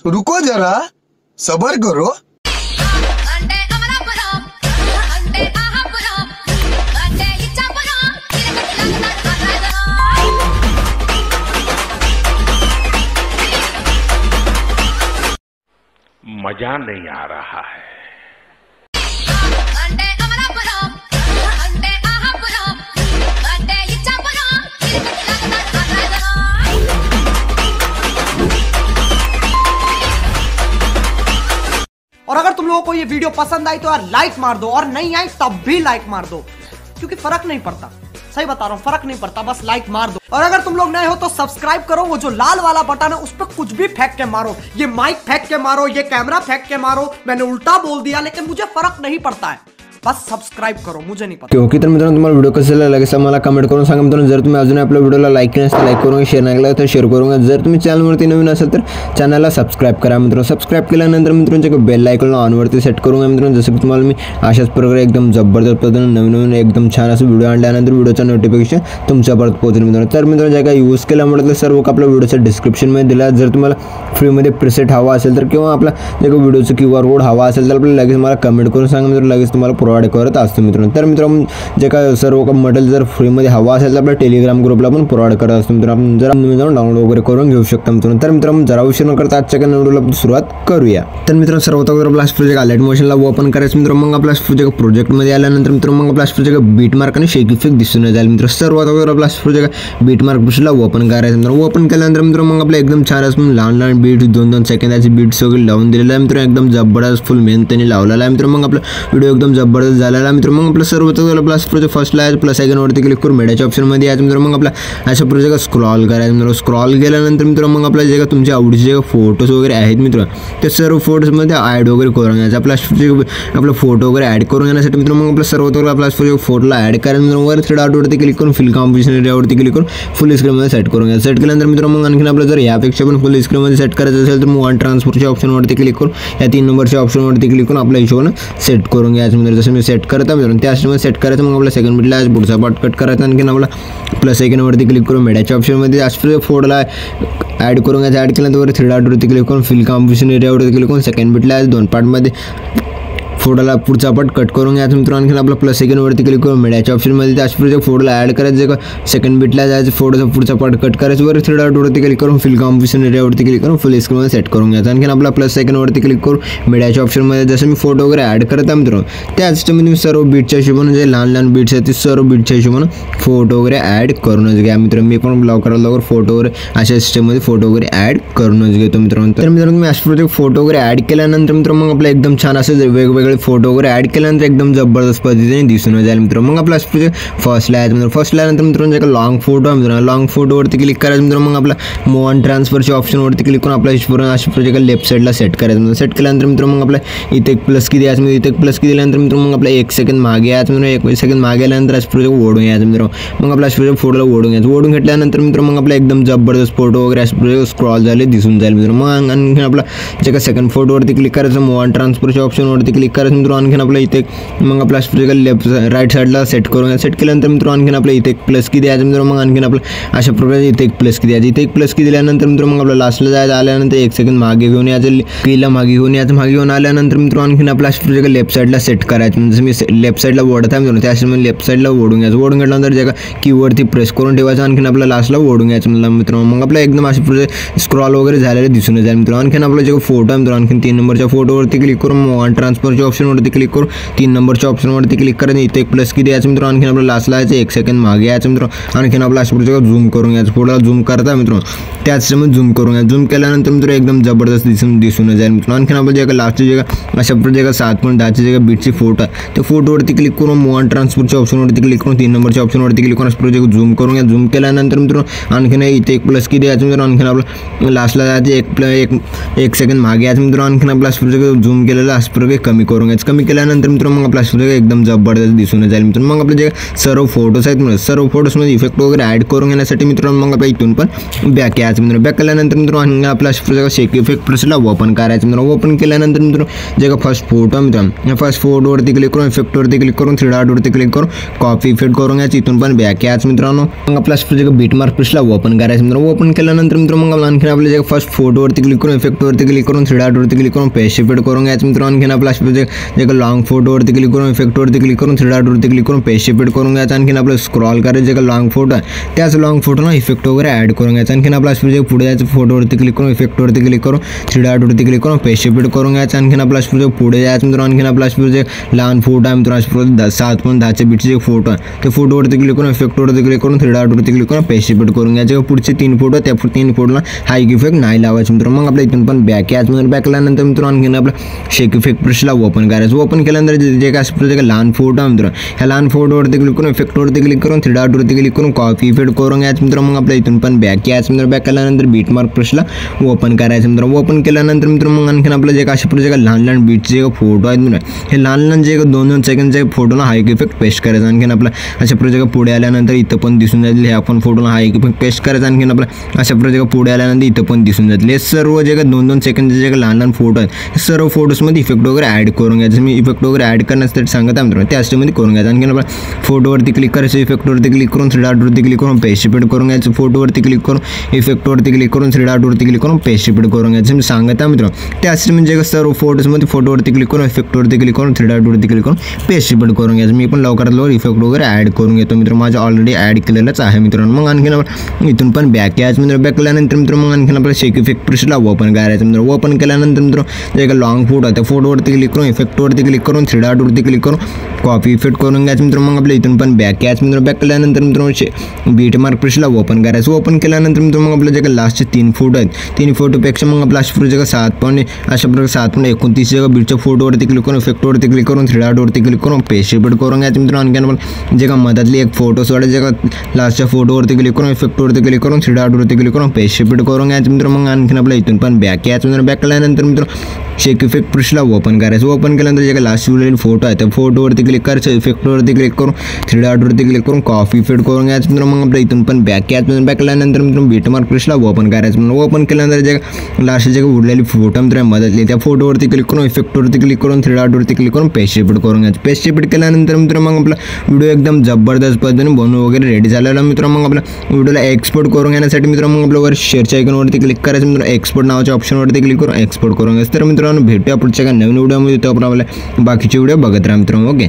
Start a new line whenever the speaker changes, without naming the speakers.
रुको जरा, सबर करो।
मजा नहीं आ रहा है।
और अगर तुम लोगों को ये वीडियो पसंद आई तो यार लाइक मार दो, और नहीं आई तब भी लाइक मार दो, क्योंकि फर्क नहीं पड़ता। सही बता रहा हूँ, फर्क नहीं पड़ता, बस लाइक मार दो। और अगर तुम लोग नए हो तो सब्सक्राइब करो, वो जो लाल वाला बटन है उस पर कुछ भी फेंक के मारो, ये माइक फेंक के मारो, ये कैमरा फेंक के मारो, मैंने उल्टा बोल दिया लेकिन मुझे फर्क नहीं पड़ता है, बस सब्सक्राइब करो, मुझे नहीं पता।
ओके तर मित्रांनो, तुम्हाला व्हिडिओ कसा लागला मला कमेंट करून सांगा मित्रांनो। जर तुम्ही अजून आपल्या व्हिडिओला लाईक केलं नसेल तर लाईक करून शेअर नाही केला तर शेअर करून, जर तुम्ही चॅनलवरती नवीन असाल तर चॅनलला सबस्क्राइब करा मित्रांनो। सबस्क्राइब केल्यानंतर मित्रांनो बेल आयकॉन ऑनवरती सेट करून मित्रांनो, जसं की तुम्हाला मी अशाच प्रकारे एकदम जबरदस्त पद्धतीने नवीन एकदम छान असं व्हिडिओ आणल्यानंतर व्हिडिओचं नोटिफिकेशन तुमच्यापर्यंत पोहोचेल मित्रांनो। तर मित्रांनो जे काही यूज केला म्हटलं सर्व आपल्या व्हिडिओच्या डिस्क्रिप्शनमध्ये दिला। जर तुम्हाला फ्रीमध्ये प्रीसेट हवा असेल तर किंवा आपला जे काही व्हिडिओचं QR कोड हवा असेल तर आपल्याला लगेच मला कमेंट करून सांगा मित्रांनो, लगेच तुम्हाला प्रोव्हाइड करत असतो मित्रांनो। तर मित्रांनो जे काय सर्व मटेरियल जर फ्रीमध्ये हवा असेल तर आपल्या टेलिग्राम ग्रुपला पण प्रोव्हाइड करत असतो मित्रांनो। आपण जरा मित्रांनो डाउनलोड वगैरे करून घेऊ शकता मित्रांनो। तर मित्रांनो जरा उशीर न करता आजच्या व्हिडिओला सुरुवात करूया। तर मित्रांनो सर्वात अगोदर आपला प्रोजेक्ट लाईट मोशनला ओपन करायचं मित्रांनो। मग आपला प्रोजेक्टमध्ये आल्यानंतर मित्रांनो मग आपला प्रोजेक्ट बीट मार्क आणि शेक इफेक्ट दिसून जाईल मित्रांनो। सर्वात अगोदर आपला प्रोजेक्ट बीट मार्क ब्रशला ओपन करायचं मित्रांनो। ओपन केल्यानंतर मित्रांनो मग आपला एकदम छान असं लहान लहान बीट 2-2 सेकंदाची बीट्स वगैरे लावून दिलेला आहे मित्रांनो। एकदम जबरदस्त फुल मेहनतीने लावलेला आहे मित्रांनो। मग आपला व्हिडिओ एकदम जबरदस्त झालेला आहे मित्रांनो। मग आपला सर्वात अगोदर प्लस प्रोजेक्ट फर्स्टला आहे प्लस आयकॉनवरती क्लिक करून मीडियाच्या ऑप्शनमध्ये यायचं मित्रांनो। मग आपला अशा प्रोजेक्ट स्क्रॉल करायचं मित्रांनो। स्क्रॉल केल्यानंतर मित्रांनो मग आपल्या जे तुमच्या आवडीचे जे फोटोज वगैरे आहेत मित्रांनो ते सर्व फोटोजमध्ये ॲड वगैरे करून घ्यायचं। आपला फोटो वगैरे ॲड करून घेण्यासाठी मित्रांनो मग आपला सर्वात अगोदर आपला फोटोला ॲड करायचं मित्रांनो। वर 3 डॉटवरती क्लिक करून फिल कॉम्पोजिशन एरियावरती क्लिक करून फुल स्क्रीनमध्ये सेट करून घ्यायचं। सेट केल्यानंतर मित्रांनो मग आणखीन आपलं जर यापेक्षा पण फुल स्क्रीनमध्ये सेट करायचं असेल तर मग वन ट्रान्सफरच्या ऑप्शनवरती क्लिक करून या 3 नंबरच्या ऑप्शनवरती क्लिक करून आपल्या हिशोबाने सेट करून घ्यायचं मित्रांनो। जसं मी सेट करता मित्रांनो त्या हिशोबाने सेट करायचं। मग आपला सेकंड बिटला पुढचा पार्ट कट करायचा। आणखीन आपला प्लस आयकॉनवरती क्लिक करून मीडियाच्या ऑप्शनमध्ये अशा फोटोला ॲड करून घ्यायचं। ॲड केल्यानंतर वर 3 डॉटवरती क्लिक करून फिल कॉम्पोजिशन एरियावरती क्लिक करून सेकंड बिटला 2 पार्टमध्ये फोटोला पुढचा पार्ट कट करून घ्यायचं मित्रांनो। आणखीन आपला प्लस आयकॉनवरती क्लिक करून मीडियाच्या ऑप्शनमध्ये त्या प्रोजेक्ट फोटोला ॲड करायचं। सेकंड बिटला जायचं, फोटोचा पुढचा पार्ट कट करायचं। वर 3 डॉटवरती क्लिक करून फिल कॉम्पोजिशन एरियावरती क्लिक करून फुल स्क्रीनमध्ये सेट करून घ्यायचं। आणखीन आपला प्लस आयकॉनवरती क्लिक करून मीडियाच्या ऑप्शनमध्ये जसं मी फोटो वगैरे ॲड करत आहे मित्रांनो त्या सिस्टममध्ये सर्व बीटच्या हिशोबाने जे लहान लहान बीट्स आहेत ते सर्व बीटच्या हिशोबाने फोटो वगैरे ॲड करूनच घ्या मित्रांनो। मी पण लवकर फोटो वगैरे अशा सिस्टममध्ये फोटो वगैरे ॲड करूनच घेतो मित्रांनो। तर मित्रांनो मी अशा प्रोजेक्ट फोटो वगैरे ॲड केल्यानंतर मित्रांनो मग आपला एकदम छान असे वेगवेगळे फोटो वगैरे ॲड केल्यानंतर एकदम जबरदस्त पद्धतीने दिसून जाईल मित्रांनो। मग आपला प्रोजेक्ट फर्स्टला आहे मित्रांनो। फर्स्टला आल्यानंतर मित्रांनो जे लॉंग फोटो आहे मित्रांनो लॉंग फोटोवरती क्लिक करायचं मित्रांनो। मग आपला मूव ऑन ट्रान्सफरच्या ऑप्शनवरती क्लिक करून आपला हिशोबाने अशा प्रोजेक्ट लेफ्ट साईडला सेट करायचं मित्रांनो। सेट केल्यानंतर मित्रांनो मग आपला इथे एक प्लस की द्यायचं इथे एक प्लस की दिल्यानंतर मित्रांनो मग आपला 1 सेकंद मागे यायचं मित्रांनो। 1 सेकंद मागे आल्यानंतर अशा प्रोजेक्ट ओढून यायचं मित्रांनो। मग आपला प्रोजेक्ट फोटोला ओढून घ्यायचं। ओढून घेतल्यानंतर मित्रांनो मग आपला एकदम जबरदस्त फोटो वगैरे अशा प्रोजेक्ट स्क्रॉल झाले दिसून जाईल मित्रांनो। मग आणखीन आपला जे का सेकंड फोटोवरती क्लिक करायचं मूव ऑन ट्रान्सफरच्या ऑप्शनवरती क्लिक करायचं मित्रांनो। आणखीन आपला इथे मग आपला प्रोजेक्ट लेफ्ट राईट साईडला सेट करून सेट केल्यानंतर मित्रांनो आणखीन आपला इथे एक प्लस की द्यायचं मित्रांनो। मग आणखीन आपलं अशा प्रकारे इथे एक प्लस की द्यायचं। इथे एक प्लस की दिल्यानंतर मित्रांनो मग आपला लास्टला जायचं। आल्यानंतर 1 सेकंद मागे घेऊन यायचं, कीला मागे घेऊन यायचं। मागे घेऊन आल्यानंतर मित्रांनो आणखीन आपला प्रोजेक्ट लेफ्ट साईडला सेट करायचं। म्हणजे मी लेफ्ट साईडला ओढत आहे मित्रांनो त्यासाठी लेफ्ट साईडला ओढून घ्यायचं। ओढून घेतल्यानंतर जे का कीवरती प्रेस करून ठेवायचं। आणखीन आपला लास्टला ओढून घ्यायचं मित्रांनो। मग आपला एकदम असे प्रोजेक्ट स्क्रॉल वगैरे झालेले दिसून जाईल मित्रांनो। आणखीन आपला जे फोटो आहे मित्रांनो आणखीन 3 नंबरच्या फोटोवरती क्लिक करून मूव ऑन ट्रान्सफरच्या ऑप्शनवरती क्लिक करून 3 नंबरच्या ऑप्शनवरती क्लिक करायचं। इथे एक प्लस की द्यायचं मित्रांनो। आणखीन आपला लास्टला यायचं 1 सेकंद मागे यायचं मित्रांनो। आणखीन आपला अशा प्रोजेक्ट झूम करून घ्यायचं। फोटोला झूम करता मित्रांनो त्याच सिस्टममध्ये झूम करून घ्यायचं। झूम केल्यानंतर मित्रांनो एकदम जबरदस्त दिसून जाईल मित्रांनो। आणखीन आपलं जे का लास्टची जे का अशा प्रोजेक्ट 7.10ची जे का बीटची फोटो आहे त्या फोटोवरती क्लिक करून मूव ऑन ट्रान्सफरच्या ऑप्शनवरती क्लिक करून 3 नंबरच्या ऑप्शनवरती क्लिक करून प्रोजेक्ट झूम करून घ्या। झूम केल्यानंतर मित्रांनो आणखीन इथे एक प्लस की द्यायचं मित्रांनो। आणखीन आपलं लास्टला जायचं 1 सेकंद मागे यायचं मित्रांनो। आणखीन आपला प्रोजेक्ट झूम केलेला असं प्रोजेक्ट कमी करून घ्यायचं। कमी केल्यानंतर मित्रांनो मग आपला प्रोजेक्ट एकदम जबरदस्त दिसून जाईल मित्रांनो। मग आपले जे सर्व फोटोज आहेत सर्व फोटोजमध्ये इफेक्ट वगैरे ॲड करून घेण्यासाठी मित्रांनो मग आपल्या इथून पण बॅक यायचं करायचं मित्रांनो. बॅक केल्यानंतर मित्रांनो आपला शेक इफेक्ट प्लसला ओपन करायचं मित्रांनो. ओपन केल्यानंतर मित्रांनो जे का फर्स्ट फोटो मित्रांनो फर्स्ट फोटोवरती क्लिक करून इफेक्टवरती क्लिक करून 3 डॉटवरती क्लिक करून कॉपी इफेक्ट करून घ्यायचं. इथून पण बॅक यायचं मित्रांनो. मग आपला जे का बीट मार्क प्लसला ओपन करायचं मित्रांनो. ओपन केल्यानंतर मित्रांनो मग आणखी आपल्या जे फर्स्ट फोटोवरती क्लिक करून इफेक्टवरती क्लिक करून 3 डॉटवरती क्लिक करून पेस्ट इफेक्ट करून घ्यायचं मित्रांनो. आणखी आपला जे का लॉंग फोटोवरती क्लिक करून इफेक्टवरती क्लिक करून 3 डॉटवरती क्लिक करून पेस्ट इफेक्ट करून घ्यायचं. आणखी आपलं स्क्रॉल करायचं जे का लॉंग फोटो आहे त्याच लॉंग फोटोला इफेक्ट वगैरे ॲड करून घ्यायचं. आणखी आपला जे पुढे जायचं फोटोवरती क्लिक करून इफेक्टवरती क्लिक करून 3 डॉटवरती क्लिक करून पेस्ट इफेक्ट करून घ्यायचं. आणखी आपला पुढे जायचं मित्रांनो. आणखी आपला जे लहान फोटो आहे मित्रांनो 7.10 बीटचे जे फोटो आहे ते फोटोवरती क्लिक करून इफेक्टवरती क्लिक करून 3 डॉटवरती क्लिक करून पेस्ट इफेक्ट करून घ्यायचे. पुढचे 3 फोटो त्या 3 फोटोला हाईक इफेक्ट नाही लावायचं मित्रांनो. मग आपल्या इथून पण बॅक यायचं मित्रांनो. बॅक केल्यानंतर मित्रांनो आणखी आपलं शेक इफेक्ट प्लसला ओपन करायचं. ओपन केल्यानंतर जे काय असं जे लहान फोटो आहे मित्रांनो ह्या लहान फोटोवरती क्लिक करून इफेक्टवरती क्लिक करून 3 डॉटवरती क्लिक करून कॉपी इफेक्ट करून घ्यायचं मित्रांनो. मग आपल्या इथून पण बॅक यायचं मित्रांनो. बॅक केल्यानंतर बीट मार्क प्लसला ओपन करायचं मित्रांनो. ओपन केल्यानंतर मित्रांनो मग आणखी आपलं जे काय अशा जे लहान लहान बीटचे जे फोटो आहेत मित्रांनो हे लहान लहान जे 2-2 सेकंडचे फोटोला हाईक इफेक्ट पेस्ट करायचं. आणखी आपला अशा प्रोजेक्ट पुढे आल्यानंतर इथं पण दिसून जाईल हे आपण फोटोला हाईक इफेक्ट पेस्ट करायचं. आणखी आपला अशा प्रोजेक्ट पुढे आल्यानंतर इथं पण दिसून जाईल. हे सर्व जे 2-2 सेकंडचे जे लहान लहान फोटो आहेत हे सर्व फोटोजमध्ये इफेक्ट वगैरे ॲड करून घ्यायचं. मी इफेक्ट वगैरे ॲड करण्यासाठी सांगत आहे मित्रांनो त्या स्टेपमध्ये करून घ्यायचं. आणखी आपला फोटोवरती क्लिक करायचं इफेक्टवरती क्लिक करून 3 डॉटवरती क्लिक करून पेस्ट इफेक्ट करून घ्यायचं. फोटोवरती क्लिक करून इफेक्टवरती क्लिक करून 3 डॉटवरती क्लिक करून पेस्ट इफेक्ट करून घ्यायचं. मी सांगत आहे मित्रांनो त्या स्टेप म्हणजे सर्व फोटोजमध्ये फोटोवरती क्लिक करून इफेक्टवरती क्लिक करून 3 डॉटवरती क्लिक करून पेस्ट इफेक्ट करून घ्यायचं. मी पण लवकरात लवकर इफेक्ट वगैरे ॲड करून घेतो मित्रांनो. माझं ऑलरेडी ॲड केलेलंच आहे मित्रांनो. मग आणखी इथून पण बॅक यायचं मित्रांनो. बॅक केल्यानंतर मित्रांनो मग आणखी आपल्याला शेक इफेक्ट प्लसला ओपन करायचं मित्रांनो. ओपन केल्यानंतर मित्रांनो जे का लॉंग फोटो आहे त्या फोटोवरती क्लिक करून इफेक्टवरती क्लिक करून 3 डॉटवरती क्लिक करून कॉपी इफेक्ट करून घ्यायचं मित्रांनो. मग आपल्या इथून पण बॅक यायचं मित्रांनो. बॅक केल्यानंतर मित्रांनो बीट मार्क प्लसला ओपन करायचं. ओपन केल्यानंतर मित्रांनो मग आपल्या जे का लास्टचे 3 फोटो आहेत 3 फोटोपेक्षा मग आपला अशा प्रकारे 7.29 बीटच्या फोटोवरती क्लिक करून इफेक्टवरती क्लिक करून 3 डॉटवरती क्लिक करून पेस्ट इफेक्ट करून घ्यायचं मित्रांनो. आणखी आपण जे का मधातली एक फोटो सोडायचं जे का लास्टच्या फोटोवरती क्लिक करून इफेक्टवरती क्लिक करून 3 डॉटवरती क्लिक करून पेस्ट इफेक्ट करून घ्यायचं मित्रांनो. मग आणखी आपल्या इथून पण बॅक यायचं मित्रांनो. बॅक केल्यानंतर मित्रांनो शेक इफेक्ट प्लसला ओपन करायचं. ओपन केल्यानंतर जे का लास्ट उरलेले फोटो आहे त्या फोटोवरती क्लिक करायचं इफेक्टवरती क्लिक करून 3 डॉटवरती क्लिक करून कॉपी इफेक्ट करून घ्यायचं मित्रांनो. मग आपल्या इथून पण बॅक यायचं मित्रांनो. बॅक केल्यानंतर मित्रांनो बीट मार्क प्लसला ओपन करायचं मित्रांनो. ओपन केल्यानंतर जे लास्ट जे उरलेली फोटो मित्रांनो मधातली त्या फोटोवरती क्लिक करून इफेक्टवरती क्लिक करून 3 डॉटवरती क्लिक करून पेस्ट इफेक्ट करून घ्यायचं. पेस्ट इफेक्ट केल्यानंतर मित्रांनो मग आपला व्हिडिओ एकदम जबरदस्त पद्धतीने बनवून वगैरे रेडी झालेला मित्रांनो. मग आपला व्हिडिओला एक्सपोर्ट करून घेण्यासाठी मित्रांनो मग आपल्यावर शेअरच्या आयकॉनवरती क्लिक करायचं मित्रांनो. एक्सपोर्ट नावाच्या ऑप्शनवरती क्लिक करून एक्सपोर्ट करून घ्यायचं. तर मित्रांनो भेटूया पुढच्या नवीन व्हिडिओमध्ये. तो आपल्याला बाकीचे व्हिडिओ बघत राहा मित्रांनो. ओके.